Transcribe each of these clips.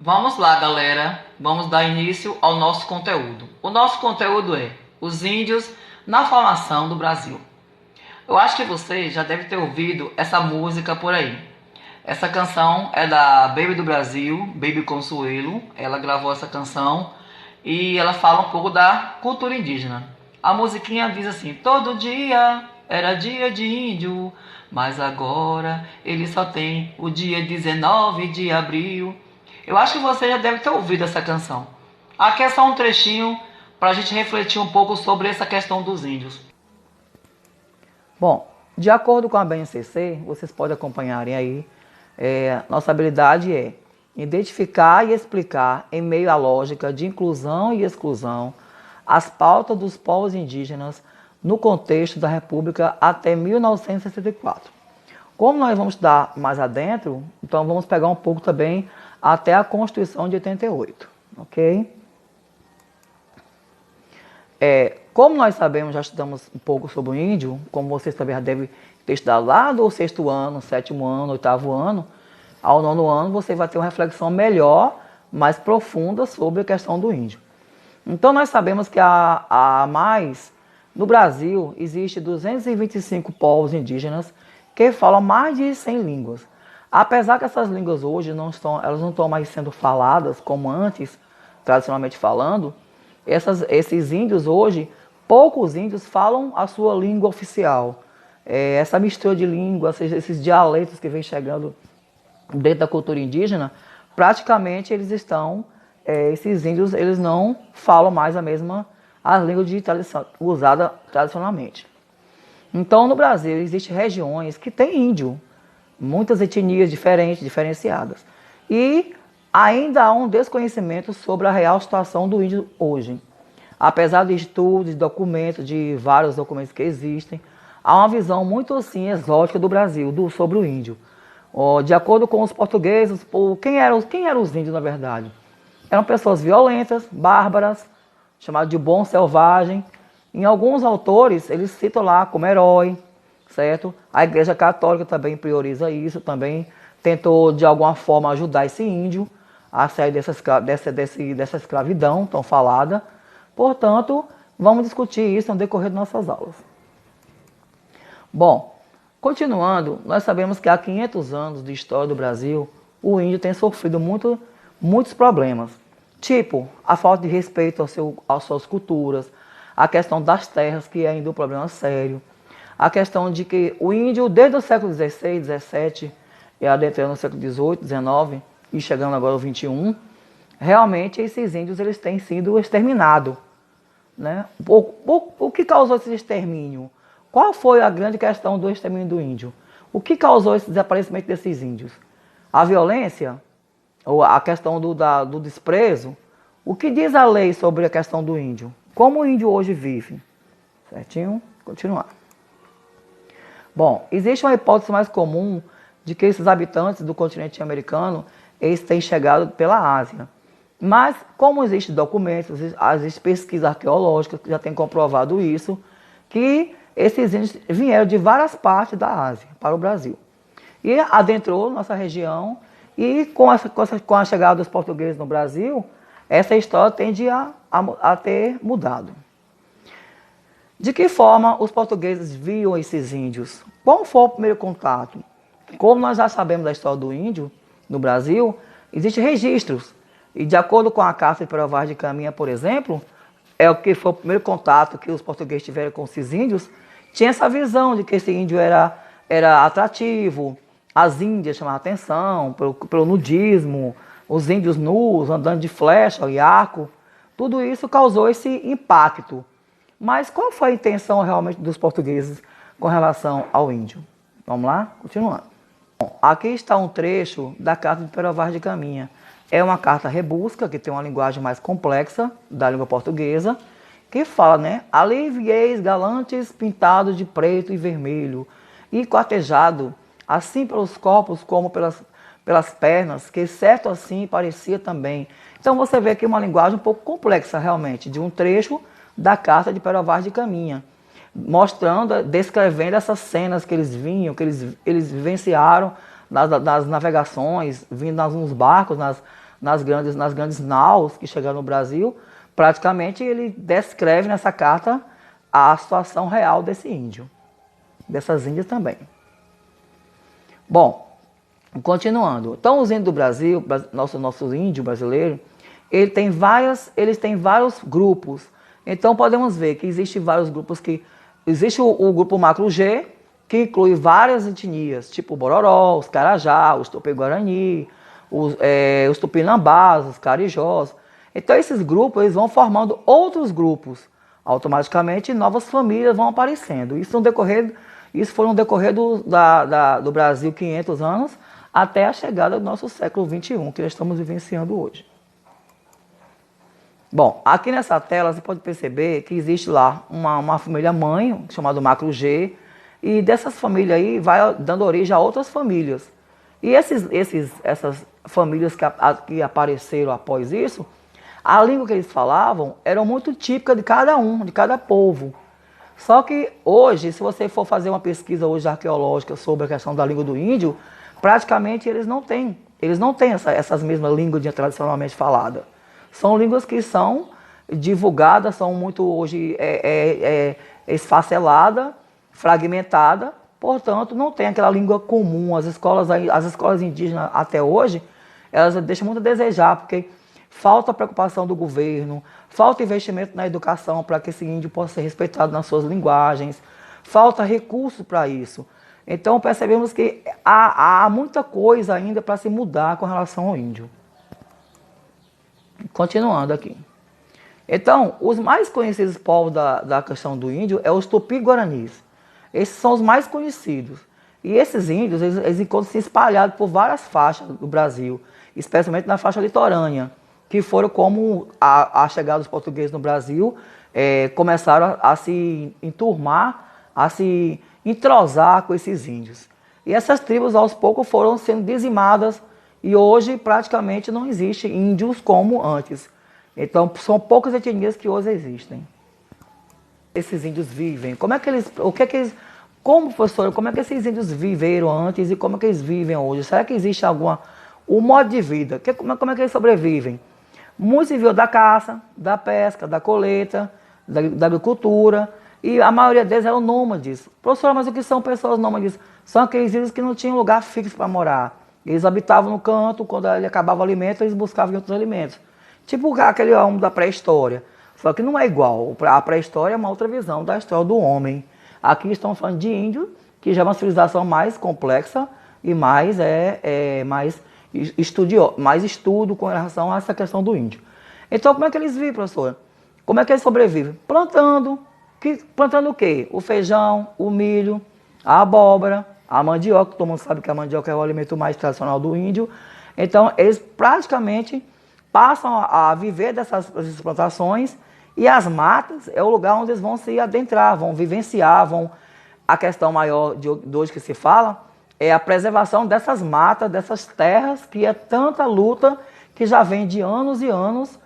Vamos lá, galera. Vamos dar início ao nosso conteúdo. O nosso conteúdo é os índios na formação do Brasil. Eu acho que você já deve ter ouvido essa música por aí. Essa canção é da Baby do Brasil, Baby Consuelo. Ela gravou essa canção e ela fala um pouco da cultura indígena. A musiquinha diz assim: todo dia era dia de índio, mas agora ele só tem o dia 19 de abril. Eu acho que você já deve ter ouvido essa canção. Aqui é só um trechinho para a gente refletir um pouco sobre essa questão dos índios. Bom, de acordo com a BNCC, vocês podem acompanharem aí, nossa habilidade é identificar e explicar, em meio à lógica de inclusão e exclusão, as pautas dos povos indígenas no contexto da República até 1964. Como nós vamos estudar mais adentro, então vamos pegar um pouco também até a Constituição de 88, ok? Como nós sabemos, já estudamos um pouco sobre o índio, como vocês também já devem ter estudado lá do 6º ano, 7º ano, 8º ano, ao 9º ano você vai ter uma reflexão melhor, mais profunda sobre a questão do índio. Então nós sabemos que no Brasil existe 225 povos indígenas que falam mais de 100 línguas. Apesar que essas línguas hoje não estão mais sendo faladas como antes, tradicionalmente falando, esses índios hoje, poucos índios falam a sua língua oficial. Essa mistura de línguas, esses dialetos que vem chegando dentro da cultura indígena, praticamente esses índios eles não falam mais a língua usada tradicionalmente. Então no Brasil existem regiões que têm índio, muitas etnias diferenciadas. E ainda há um desconhecimento sobre a real situação do índio hoje. Apesar de estudos, de vários documentos que existem, há uma visão muito assim exótica do Brasil, sobre o índio. De acordo com os portugueses, quem eram os índios na verdade? Eram pessoas violentas, bárbaras, chamadas de bom selvagem. Em alguns autores, eles citam lá como herói, certo? A Igreja Católica também prioriza isso, também tentou de alguma forma ajudar esse índio a sair dessa escravidão tão falada. Portanto, vamos discutir isso no decorrer de nossas aulas. Bom, continuando, nós sabemos que há 500 anos de história do Brasil, o índio tem sofrido muitos problemas. Tipo, a falta de respeito às suas culturas, a questão das terras, que é ainda um problema sério, a questão de que o índio, desde o século XVI, XVII, e adentrando no século XVIII, XIX, e chegando agora ao XXI, realmente esses índios eles têm sido exterminados. Né? O que causou esse extermínio? Qual foi a grande questão do extermínio do índio? O que causou esse desaparecimento desses índios? A violência? Ou a questão do desprezo? O que diz a lei sobre a questão do índio? Como o índio hoje vive? Certinho? Continuar. Bom, existe uma hipótese mais comum de que esses habitantes do continente americano eles têm chegado pela Ásia. Mas, como existem documentos, existem pesquisas arqueológicas que já têm comprovado isso, que esses índios vieram de várias partes da Ásia para o Brasil. E adentrou nossa região, e com a chegada dos portugueses no Brasil, essa história tende a ter mudado. De que forma os portugueses viam esses índios? Qual foi o primeiro contato? Como nós já sabemos da história do índio no Brasil, existem registros. E de acordo com a Carta de Pero Vaz de Caminha, por exemplo, é o que foi o primeiro contato que os portugueses tiveram com esses índios, tinha essa visão de que esse índio era atrativo, as índias chamavam atenção pelo nudismo, os índios nus, andando de flecha e arco, tudo isso causou esse impacto. Mas qual foi a intenção realmente dos portugueses com relação ao índio? Vamos lá? Continuando. Bom, aqui está um trecho da Carta de Pero Vaz de Caminha. É uma carta rebusca, que tem uma linguagem mais complexa da língua portuguesa, que fala, né? Ali vieis galantes pintados de preto e vermelho, e quartejado, assim pelos corpos como pelas pernas, que certo assim parecia também. Então você vê aqui uma linguagem um pouco complexa realmente, de um trecho da Carta de Pero Vaz de Caminha, mostrando, descrevendo essas cenas que eles vinham, que eles vivenciaram nas navegações, vindo nos barcos, nas grandes naus que chegaram no Brasil, praticamente ele descreve nessa carta a situação real desse índio, dessas índias também. Bom, continuando. Então, os índios do Brasil, nossos índios brasileiros, eles têm vários grupos. Então, podemos ver que existem vários grupos que... Existe o grupo macro G, que inclui várias etnias, tipo o Bororó, os Carajá, os Tupi-Guarani, os Tupinambás, os Carijós. Então, esses grupos eles vão formando outros grupos. Automaticamente, novas famílias vão aparecendo. Isso foi no decorrer do Brasil 500 anos, até a chegada do nosso século XXI, que nós estamos vivenciando hoje. Bom, aqui nessa tela você pode perceber que existe lá uma família mãe, chamada Macro G, e dessas famílias aí vai dando origem a outras famílias. E essas famílias que apareceram após isso, a língua que eles falavam era muito típica de cada povo. Só que hoje, se você for fazer uma pesquisa hoje arqueológica sobre a questão da língua do índio, praticamente eles não têm essas mesmas línguas tradicionalmente faladas. São línguas que são divulgadas, são muito hoje esfaceladas, fragmentadas, portanto não tem aquela língua comum. As escolas indígenas até hoje, elas deixam muito a desejar, porque falta preocupação do governo, falta investimento na educação para que esse índio possa ser respeitado nas suas linguagens, falta recurso para isso. Então percebemos que há muita coisa ainda para se mudar com relação ao índio. Continuando aqui. Então, os mais conhecidos povos da questão do índio é os Tupi-Guaranis. Esses são os mais conhecidos. E esses índios, eles encontram-se espalhados por várias faixas do Brasil, especialmente na faixa litorânea, que foram como a chegada dos portugueses no Brasil, começaram a se enturmar, a se entrosar com esses índios. E essas tribos, aos poucos, foram sendo dizimadas, e hoje praticamente não existe índios como antes. Então são poucas etnias que hoje existem. Esses índios vivem, professor, como é que esses índios viveram antes e como é que eles vivem hoje? Será que existe o modo de vida? Como é que eles sobrevivem? Muitos vivem da caça, da pesca, da colheita, da agricultura, e a maioria deles eram nômades. Professor, mas o que são pessoas nômades? São aqueles índios que não tinham lugar fixo para morar. Eles habitavam no canto, quando ele acabava o alimento, eles buscavam outros alimentos. Tipo aquele homem da pré-história. Só que não é igual. A pré-história é uma outra visão da história do homem. Aqui estamos falando de índio, que já é uma civilização mais complexa e mais estudo com relação a essa questão do índio. Então, como é que eles vivem, professor? Como é que eles sobrevivem? Plantando. Plantando o quê? O feijão, o milho, a abóbora, a mandioca. Todo mundo sabe que a mandioca é o alimento mais tradicional do índio. Então, eles praticamente passam a viver dessas plantações, e as matas é o lugar onde eles vão se adentrar, vão vivenciar, A questão maior de hoje que se fala é a preservação dessas matas, dessas terras, que é tanta luta que já vem de anos e anos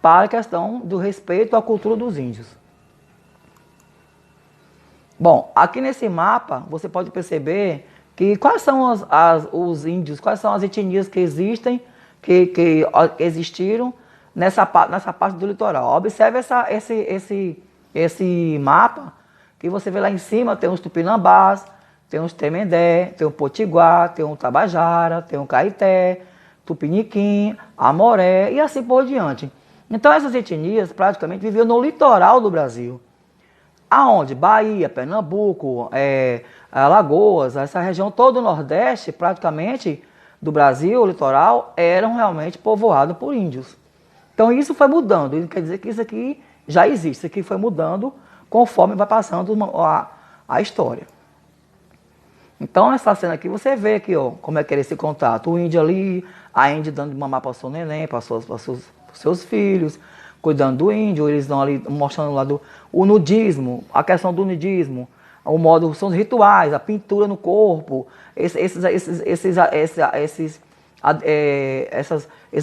para a questão do respeito à cultura dos índios. Bom, aqui nesse mapa você pode perceber que quais são os índios, quais são as etnias que existem, que existiram nessa parte do litoral. Observe esse mapa, que você vê lá em cima, tem os Tupinambás, tem os Tremembé, tem o Potiguar, tem o Tabajara, tem o Caeté, Tupiniquim, Amoré e assim por diante. Então essas etnias praticamente viviam no litoral do Brasil. Aonde? Bahia, Pernambuco, Alagoas, essa região toda do Nordeste, praticamente, do Brasil, o litoral, eram realmente povoados por índios. Então isso foi mudando, isso quer dizer que isso aqui já existe, isso aqui foi mudando conforme vai passando a história. Então essa cena aqui, você vê aqui, ó, como é que era esse contato, o índio ali, a índia dando de mamar para o seu neném, para os seus filhos, cuidando do índio, eles estão ali mostrando lá o nudismo, a questão do nudismo, o modo, são os rituais, a pintura no corpo, esses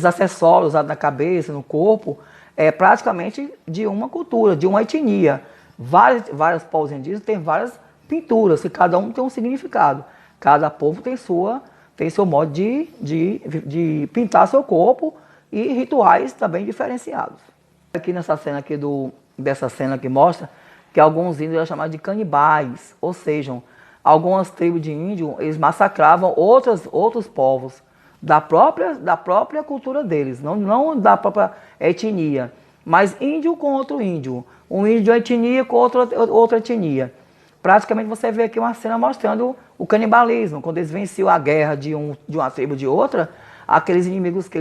acessórios usados na cabeça, no corpo, é praticamente de uma cultura, de uma etnia. Vários povos indígenas têm várias pinturas, que cada um tem um significado. Cada povo tem seu modo de pintar seu corpo e rituais também diferenciados. Aqui nessa cena aqui dessa cena que mostra que alguns índios eram chamados de canibais, ou seja, algumas tribos de índio, eles massacravam outros povos da própria cultura deles, não da própria etnia, mas índio com outro índio, um índio de uma etnia com outra etnia. Praticamente você vê aqui uma cena mostrando o canibalismo, quando eles venciam a guerra de uma tribo de outra, aqueles inimigos que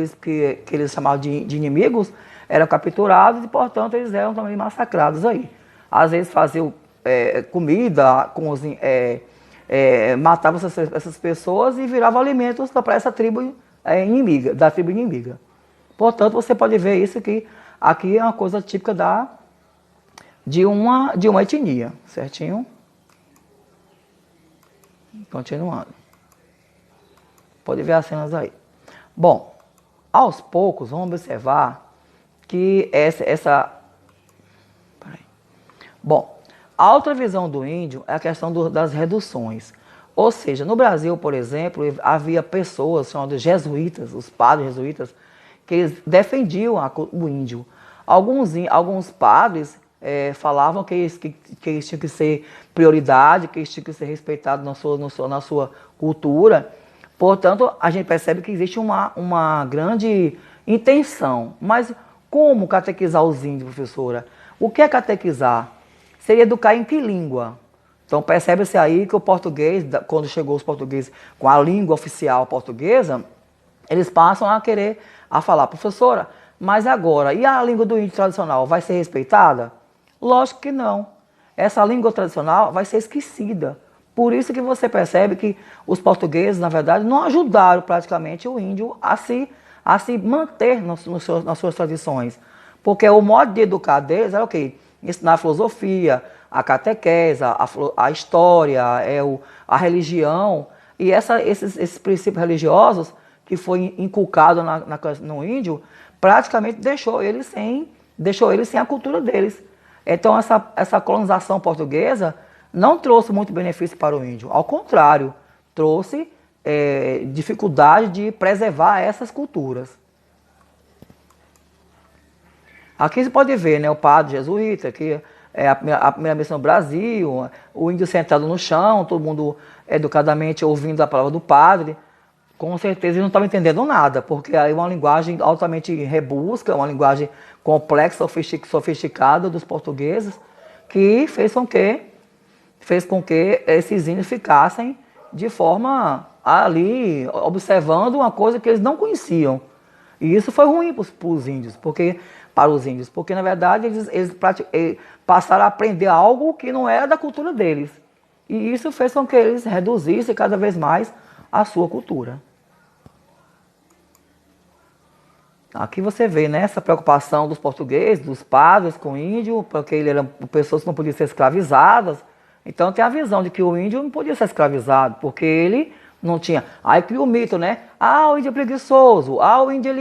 eles chamavam de inimigos eram capturados e, portanto, eles eram também massacrados aí. Às vezes faziam comida, matavam essas pessoas e viravam alimentos para essa tribo inimiga, Portanto, você pode ver isso que aqui é uma coisa típica de uma etnia, certinho? Continuando. Pode ver as cenas aí. Bom, aos poucos vamos observar que Bom, a outra visão do índio é a questão das reduções. Ou seja, no Brasil, por exemplo, havia pessoas chamadas jesuítas, os padres jesuítas, que eles defendiam o índio. Alguns padres falavam que eles tinham que ser prioridade, que eles tinham que ser respeitados na sua cultura. Portanto, a gente percebe que existe uma grande intenção. Mas como catequizar os índios, professora? O que é catequizar? Seria educar em que língua? Então percebe-se aí que o português, quando chegou os portugueses com a língua oficial portuguesa, eles passam a querer falar, professora, mas agora, e a língua do índio tradicional vai ser respeitada? Lógico que não. Essa língua tradicional vai ser esquecida. Por isso que você percebe que os portugueses, na verdade, não ajudaram praticamente o índio a se manter nas suas tradições. Porque o modo de educar deles era o quê? Ensinar a filosofia, a catequese, a história, a religião. E esses princípios religiosos que foi inculcado no índio, praticamente deixou eles sem a cultura deles. Então essa colonização portuguesa não trouxe muito benefício para o índio. Ao contrário, trouxe dificuldade de preservar essas culturas. Aqui você pode ver, né, o padre jesuíta, que é a primeira missão no Brasil, o índio sentado no chão, todo mundo educadamente ouvindo a palavra do padre. Com certeza eles não estavam entendendo nada, porque aí é uma linguagem altamente rebusca, uma linguagem complexa, sofisticada dos portugueses, que fez com que esses índios ficassem de forma ali, observando uma coisa que eles não conheciam. E isso foi ruim para os índios, porque na verdade eles passaram a aprender algo que não era da cultura deles. E isso fez com que eles reduzissem cada vez mais a sua cultura. Aqui você vê, né, essa preocupação dos portugueses, dos padres com o índio, porque ele eram pessoas que não podiam ser escravizadas. Então tem a visão de que o índio não podia ser escravizado, porque ele não tinha. Aí cria o mito, né? O índio é preguiçoso, o índio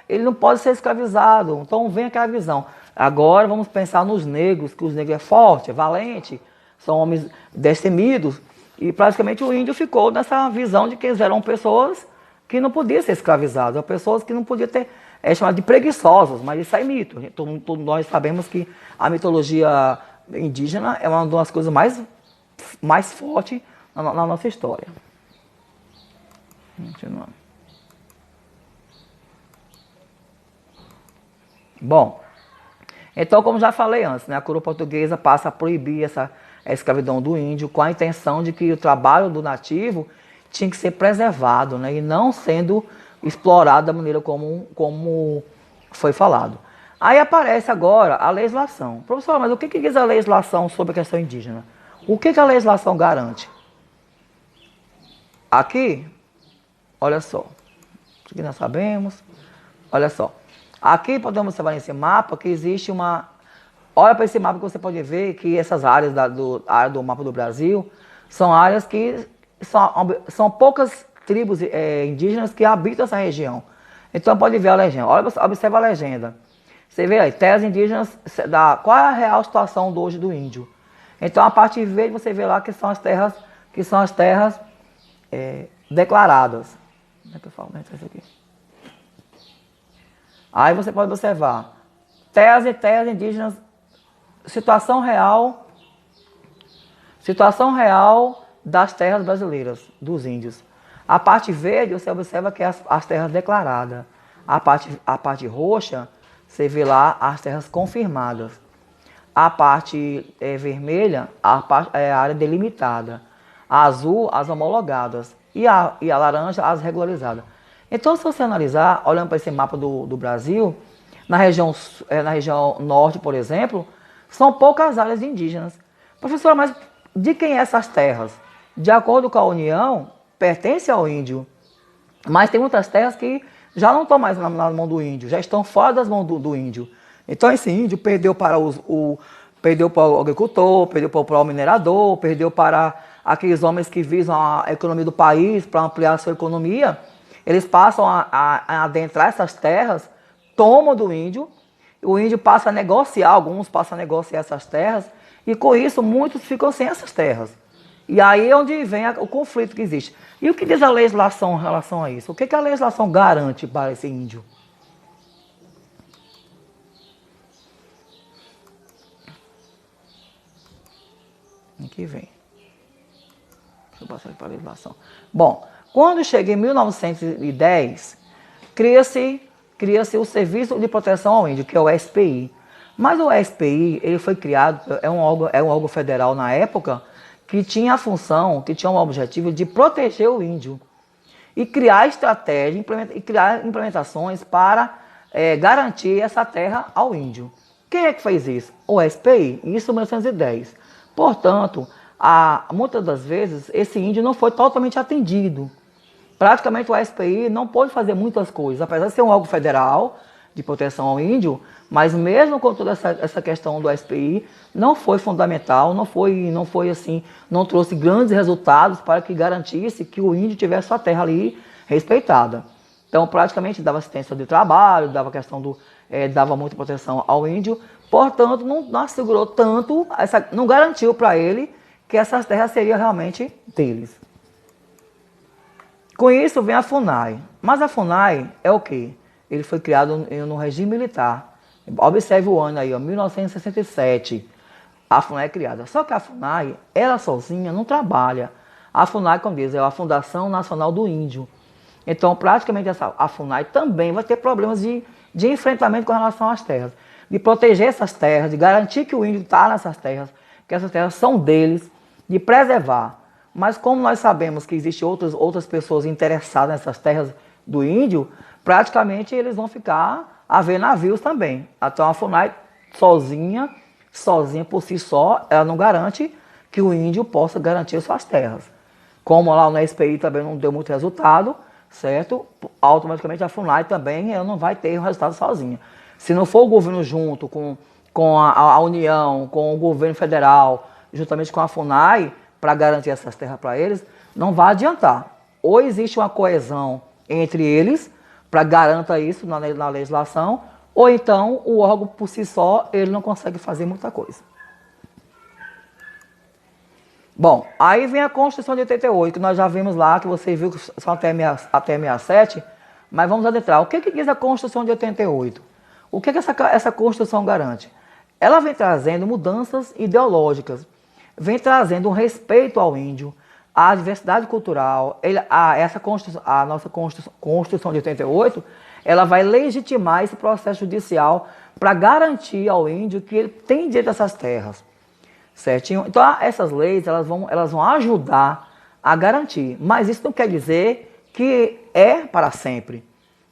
ele não pode ser escravizado. Então vem aquela visão. Agora vamos pensar nos negros, que os negros é forte, é valente, são homens destemidos. E praticamente o índio ficou nessa visão de que eles eram pessoas que não podiam ser escravizadas, pessoas que não podiam ter, chamado de preguiçosos, mas isso é mito. Todos nós sabemos que a mitologia indígena é uma das coisas mais fortes na nossa história. Continuando. Bom, então como já falei antes, né, a coroa portuguesa passa a proibir a escravidão do índio com a intenção de que o trabalho do nativo tinha que ser preservado, né, e não sendo explorado da maneira como foi falado. Aí aparece agora a legislação. Professor, mas o que diz a legislação sobre a questão indígena? O que a legislação garante? Aqui, olha só, isso que nós sabemos, olha só. Aqui podemos observar nesse mapa que existe uma... Olha para esse mapa que você pode ver que essas áreas área do mapa do Brasil são áreas que são poucas tribos indígenas que habitam essa região. Então pode ver a legenda. Observa a legenda. Você vê aí, terras indígenas, qual é a real situação hoje do índio? Então a parte verde você vê lá que são as terras declaradas. Como é que eu falo? Isso aqui. Aí você pode observar terras e terras indígenas, situação real das terras brasileiras, dos índios. A parte verde, você observa que é as terras declaradas. A parte roxa, você vê lá as terras confirmadas. A parte vermelha, é a área delimitada. A azul, as homologadas. E a laranja, as regularizadas. Então, se você analisar, olhando para esse mapa do Brasil, na região norte, por exemplo, são poucas áreas indígenas. Professor, mas de quem é essas terras? De acordo com a União, pertence ao índio. Mas tem muitas terras que já não estão mais na mão do índio, já estão fora das mãos do índio. Então esse índio perdeu para perdeu para o agricultor, perdeu para o minerador, perdeu para aqueles homens que visam a economia do país, para ampliar a sua economia. Eles passam a adentrar essas terras, tomam do índio, o índio passa a negociar, alguns passam a negociar essas terras, e com isso muitos ficam sem essas terras. E aí é onde vem o conflito que existe. E o que diz a legislação em relação a isso? O que a legislação garante para esse índio? Aqui vem. Deixa eu passar aqui para a legislação. Bom, quando chega em 1910, cria-se o Serviço de Proteção ao Índio, que é o SPI. Mas o SPI, ele foi criado, é um órgão federal na época, que tinha a função, que tinha o objetivo de proteger o índio e criar estratégias e criar implementações para garantir essa terra ao índio. Quem é que fez isso? O SPI, isso em 1910. Portanto, muitas das vezes, esse índio não foi totalmente atendido. Praticamente o SPI não pôde fazer muitas coisas, apesar de ser um órgão federal de proteção ao índio, mas mesmo com toda essa questão do SPI, não foi fundamental, não foi assim, não trouxe grandes resultados para que garantisse que o índio tivesse sua terra ali respeitada. Então, praticamente dava assistência de trabalho, dava muita proteção ao índio, portanto, não assegurou tanto, não garantiu para ele que essas terras seriam realmente deles. Com isso vem a FUNAI. Mas a FUNAI é o quê? Ele foi criado no regime militar. Observe o ano aí, ó, 1967. A FUNAI é criada. Só que a FUNAI, ela sozinha não trabalha. A FUNAI, como diz, é a Fundação Nacional do Índio. Então, praticamente, a FUNAI também vai ter problemas de enfrentamento com relação às terras. De proteger essas terras, de garantir que o índio está nessas terras, que essas terras são deles, de preservar. Mas como nós sabemos que existem outras pessoas interessadas nessas terras do índio, praticamente eles vão ficar a ver navios também. Então a FUNAI sozinha por si só, ela não garante que o índio possa garantir suas terras. Como lá no SPI também não deu muito resultado, certo? Automaticamente a FUNAI também ela não vai ter o resultado sozinha. Se não for o governo junto com a União, com o governo federal, juntamente com a FUNAI, para garantir essas terras para eles, não vai adiantar. Ou existe uma coesão entre eles, para garantir isso na legislação, ou então o órgão por si só, ele não consegue fazer muita coisa. Bom, aí vem a Constituição de 88, que nós já vimos lá, que você viu que são até 67, mas vamos adentrar. O que diz a Constituição de 88? O que essa Constituição garante? Ela vem trazendo mudanças ideológicas, vem trazendo um respeito ao índio, à diversidade cultural. A nossa Constituição de 88, ela vai legitimar esse processo judicial para garantir ao índio que ele tem direito a essas terras. Certinho? Então, essas leis elas vão ajudar a garantir. Mas isso não quer dizer que é para sempre.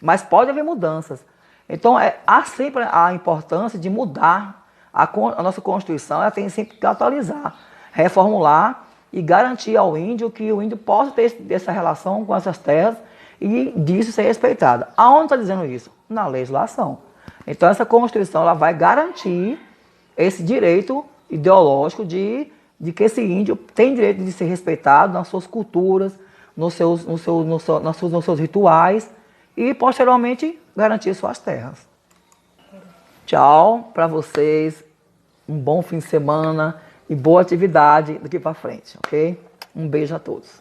Mas pode haver mudanças. Então, há sempre a importância de mudar a nossa Constituição, ela tem sempre que atualizar, reformular e garantir ao índio que o índio possa ter essa relação com essas terras e disso ser respeitada. Aonde está dizendo isso? Na legislação. Então, essa Constituição ela vai garantir esse direito ideológico de que esse índio tem direito de ser respeitado nas suas culturas, nos seus rituais e, posteriormente, garantir suas terras. Tchau para vocês, um bom fim de semana e boa atividade daqui para frente, ok? Um beijo a todos.